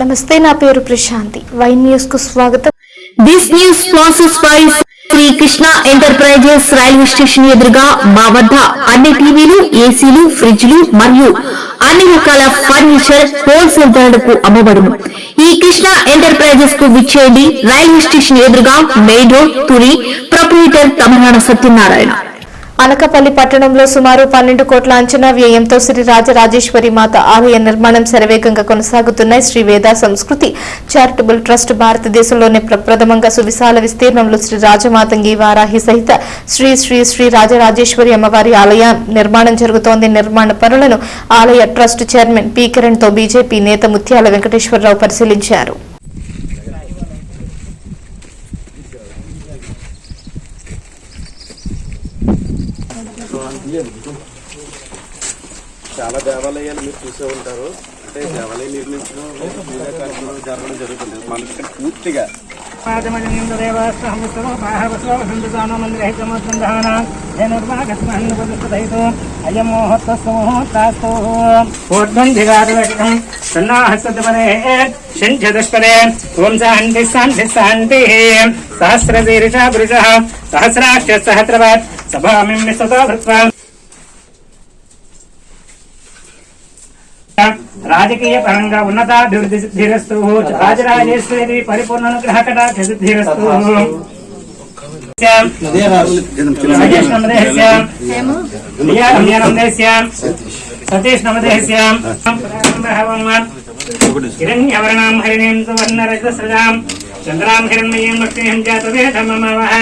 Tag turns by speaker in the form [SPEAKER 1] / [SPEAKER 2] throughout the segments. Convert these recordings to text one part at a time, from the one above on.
[SPEAKER 1] నమస్తే, నా పేరు ప్రశాంతి. వైన్ న్యూస్ కు స్వాగతం.
[SPEAKER 2] This news sponsors by Shri Krishna enterprises. Railway station ఎదురుగా మా వద్ద అన్ని టీవీలు, ఏసీలు, ఫ్రిడ్జ్లు మరియు అన్ని రకాల ఫర్నిచర్ హోల్సేల్ ధరలకు అమ్మబడును. ఈ కృష్ణ ఎంటర్ప్రైజెస్ కు విచ్చేయండి. రైల్వే స్టేషన్ ఎదురుగా main road, Tuni. Proprietor Tamil Nadu Satyanarayana.
[SPEAKER 1] Anakapalli పట్టణంలో సుమారు 12 కోట్ల అంచనా వ్యయంతో శ్రీ రాజరాజేశ్వరి మాత ఆలయ నిర్మాణం శరవేగంగా కొనసాగుతున్నాయి. శ్రీ వేద సంస్కృతి చారిటబుల్ ట్రస్ట్ భారతదేశంలోనే ప్రప్రథమంగా సువిశాల విస్తీర్ణంలో శ్రీ రాజమాతంగి వారాహి సహిత శ్రీ శ్రీ శ్రీ రాజరాజేశ్వరి అమ్మవారి ఆలయ నిర్మాణం జరుగుతోంది. నిర్మాణ పనులను ఆలయ ట్రస్ట్ చైర్మన్ పి కిరణ్ తో బీజేపీ నేత ముత్యాల వెంకటేశ్వరరావు పరిశీలించారు.
[SPEAKER 3] చాలా దేవాలయాలు మీరు చూసే ఉంటారు. అంటే దేవాలయం నిర్మించడం పూజా కార్యక్రమాలు జరగడం జరుగుతుంది. మనకి పూర్తిగా
[SPEAKER 4] రాజకీయ పరంగా ఉన్నతాభివృద్ధి సిద్ధిరస్తు. రాజరాజేశ్వరి పరిపూర్ణ అనుగ్రహ కటాక్ష సిద్ధిరస్తు. సతీష్ నమదేశ్యాం హిరణ్యవర్ణాం హరిణీం సువర్ణరజస్రజాం చంద్రాం హిరణ్మయీం లక్ష్మీం జాతవేదమమవః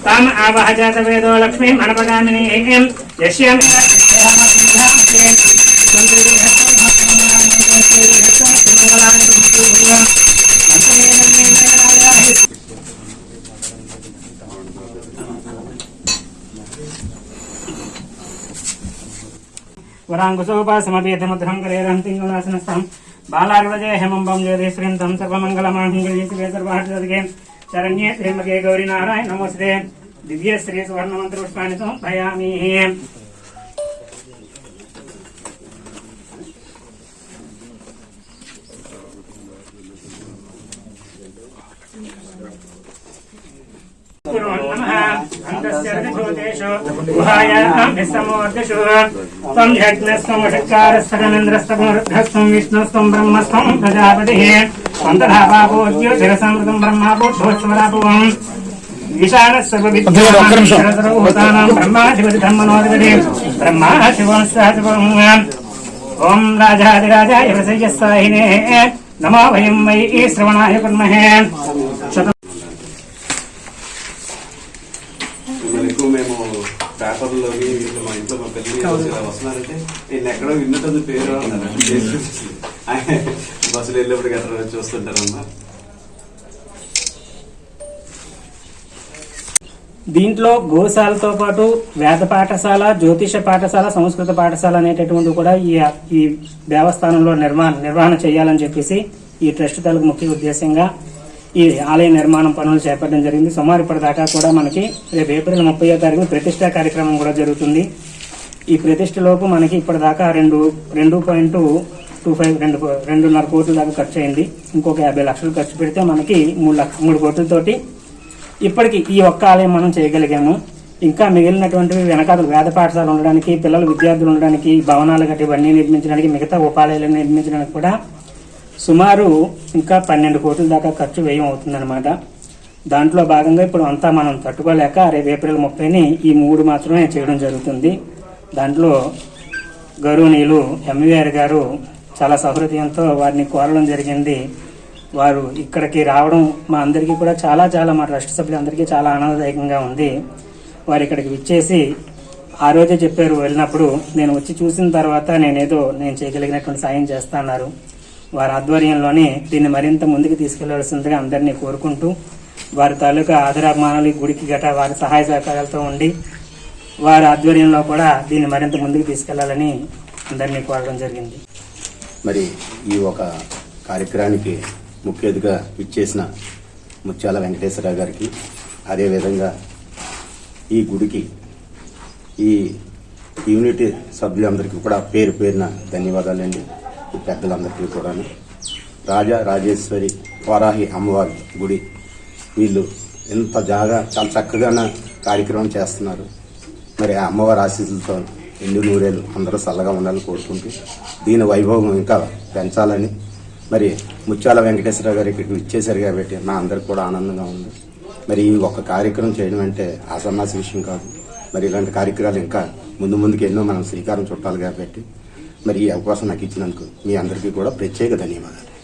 [SPEAKER 4] తాం ఆవహ జాతవేదో లక్ష్మీం అనపగామినీం యస్యాం వరాంకుశోపాసమపేతముద్రం కరేరంతింగళాసనస్థం బాలార్వజయ హేమంబం జ్యోతిశ్రీంతం సర్వమంగళమాంగళ్యే సర్వార్థే శరణ్యే త్ర్యంబకే గౌరీ నారాయణ నమోస్తే. దివ్య శ్రీ సువర్ణమంత్ర పుష్పాన్ని సమర్పయామి. విష్ణుస్తం బ్రహ్మస్తం ప్రజాపతి శిరసమృతం బ్రహ్మాభూషోత్సవరాపవం విశాలసర్వవిద్యానాం బ్రహ్మాధిపతి ధర్మనోధిపతి బ్రహ్మా శివం. ఓం రాజాదిరాజాయ ప్రసయ్యస్సాయినే నమో వయం వై శ్రవణాయ కుర్మహే.
[SPEAKER 3] మేము పేపర్లోని మా ఇంట్లో మా పిల్లలు వస్తున్నారంటే నేను ఎక్కడో విన్నట్టు పేరు బస్సులు వెళ్ళేప్పుడు గట్రా చూస్తుంటారమ్మా.
[SPEAKER 4] దీంట్లో గోశాలతో పాటు వేద పాఠశాల, జ్యోతిష పాఠశాల, సంస్కృత పాఠశాల అనేటటువంటి కూడా ఈ దేవస్థానంలో నిర్వహణ చేయాలని చెప్పేసి ఈ ట్రస్ట్ తాలూకు ముఖ్య ఉద్దేశంగా ఈ ఆలయ నిర్మాణం పనులు చేపట్టడం జరిగింది. సుమారు ఇప్పటిదాకా కూడా మనకి రేపు ఏప్రిల్ 30వ తారీఖున ప్రతిష్టా కార్యక్రమం కూడా జరుగుతుంది. ఈ ప్రతిష్టలోపు మనకి ఇప్పటిదాకా 2.25 కోట్ల దాకా ఖర్చు అయింది. ఇంకొక 50 లక్షలు ఖర్చు పెడితే మనకి 3 కోట్లతోటి ఇప్పటికి ఈ ఒక్క ఆలయం మనం చేయగలిగాము. ఇంకా మిగిలినటువంటివి వెనకాల వేద పాఠశాల ఉండడానికి, పిల్లల విద్యార్థులు ఉండడానికి, భవనాలు గట్టి ఇవన్నీ నిర్మించడానికి, మిగతా ఉపాలయాలను నిర్మించడానికి కూడా సుమారు ఇంకా 12 కోట్ల దాకా ఖర్చు వ్యయం అవుతుందన్నమాట. దాంట్లో భాగంగా ఇప్పుడు అంతా మనం తట్టుకోలేక రేపు ఏప్రిల్ 30ని ఈ 3 మాత్రమే చేయడం జరుగుతుంది. దాంట్లో గౌరవనీయులు ఎంవీఆర్ గారు చాలా సౌహృదయంతో వారిని కోరడం జరిగింది. వారు ఇక్కడికి రావడం మా అందరికీ కూడా చాలా మా ట్రస్ట్ సభ్యులందరికీ చాలా ఆనందదాయకంగా ఉంది. వారు ఇక్కడికి విచ్చేసి ఆ రోజే చెప్పారు, వెళ్ళినప్పుడు నేను వచ్చి చూసిన తర్వాత నేను చేయగలిగినటువంటి సాయం చేస్తా అన్నారు. వారి ఆధ్వర్యంలోనే దీన్ని మరింత ముందుకు తీసుకెళ్లవలసిందిగా అందరినీ కోరుకుంటూ వారి తాలూకా ఆదరాభిమానాలు గుడికి గట వారి సహాయ సహకారాలతో ఉండి వారి ఆధ్వర్యంలో కూడా దీన్ని మరింత ముందుకు తీసుకెళ్లాలని అందరినీ కోరడం జరిగింది.
[SPEAKER 5] మరి ఈ ఒక కార్యక్రమానికి ముఖ్య అతిథిగా ఇచ్చేసిన ముత్యాల వెంకటేశ్వరరావు గారికి, అదేవిధంగా ఈ గుడికి ఈ యూనిటీ సభ్యులందరికీ కూడా పేరు పేరున ధన్యవాదాలండి. పెద్దలందరికీ కూడా రాజేశ్వరి వారాహి అమ్మవారి గుడి వీళ్ళు ఎంత చాలా చక్కగా కార్యక్రమం చేస్తున్నారు. మరి ఆ అమ్మవారి ఆశీస్సులతో ఎన్ని నూరేళ్ళు అందరూ చల్లగా ఉండాలని కోరుకుంటూ దీని వైభవం ఇంకా పెంచాలని మరి ముత్యాల వెంకటేశ్వర గారు ఇక్కడికి ఇచ్చేశారు కాబట్టి మా అందరికి కూడా ఆనందంగా ఉంది. మరి ఈ ఒక్క కార్యక్రమం చేయడం అంటే అసన్నాసి విషయం కాదు. మరి ఇలాంటి కార్యక్రమాలు ఇంకా ముందుకు ఎన్నో మనం శ్రీకారం చుట్టాలి కాబట్టి మరి ఈ అవకాశం నాకు ఇచ్చినందుకు మీ అందరికీ కూడా ప్రత్యేక ధన్యవాదాలు.